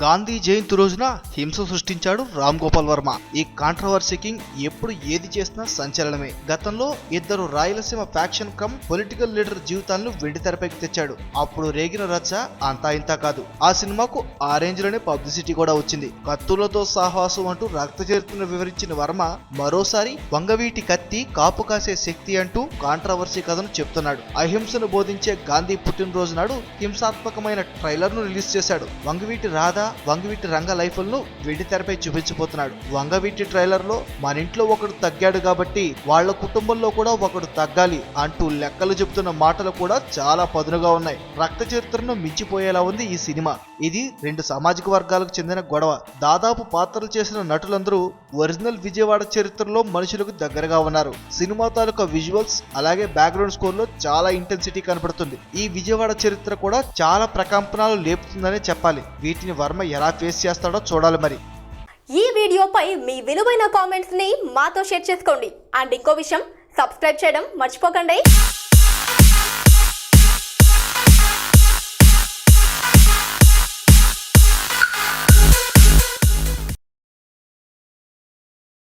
గాంధీ జయంతి రోజున హింస సృష్టించాడు రామ్ గోపాల్ వర్మ. ఈ కాంట్రవర్సీ కింగ్ ఎప్పుడు ఏది చేసినా సంచలనమే. గతంలో ఇద్దరు Rayalaseema faction come political leader జీవితాలను వెండితెరపైకి తెచ్చాడు. అప్పుడు రేగిన రచ్చ అంతా ఇంతా కాదు. ఆ సినిమాకు ఆ రేంజ్ లోనే పబ్లిసిటీ కూడా వచ్చింది. కత్తులతో సాహసం అంటూ రక్త చరిత్రను వివరించిన వర్మ మరోసారి వంగవీటి కత్తి కాపు కాసే శక్తి అంటూ కాంట్రవర్సీ కథను చెప్తున్నాడు. అహింసను బోధించే గాంధీ పుట్టినరోజు నాడు హింసాత్మకమైన ట్రైలర్ ను రిలీజ్ చేశాడు. వంగవీటి రాధ, వంగవీటి రంగ లైఫ్లను వెండి తెరపై చూపించబోతున్నాడు. వంగవీటి ట్రైలర్ లో మన ఇంట్లో ఒకడు తగ్గాడు కాబట్టి వాళ్ళ కుటుంబంలో కూడా ఒకడు తగ్గాలి అంటూ లెక్కలు చెబుతున్న మాటలు కూడా చాలా పదునుగా ఉన్నాయి. రక్త చరిత్రను మించిపోయేలా ఉంది ఈ సినిమా. ఇది రెండు సామాజిక వర్గాలకు చెందిన గొడవ. దాదాపు పాత్రలు చేసిన నటులందరూ ఒరిజినల్ విజయవాడ చరిత్రలో మనుషులకు దగ్గరగా ఉన్నారు. సినిమా తాలూకా విజువల్స్ అలాగే బ్యాక్గ్రౌండ్ స్కోర్ లో చాలా ఇంటెన్సిటీ కనపడుతుంది. ఈ విజయవాడ చరిత్ర కూడా చాలా ప్రకంపనలు లేపుతుందనే చెప్పాలి. వీటిని వర్మ ఎలా ఫేస్ చేస్తాడో చూడాలి. మరి ఈ వీడియోపై మీ విలువైన కామెంట్స్ ని మాతో షేర్ చేసుకోండి. అండ్ ఇంకో విషయం, సబ్స్క్రైబ్ చేయడం మర్చిపోకండి.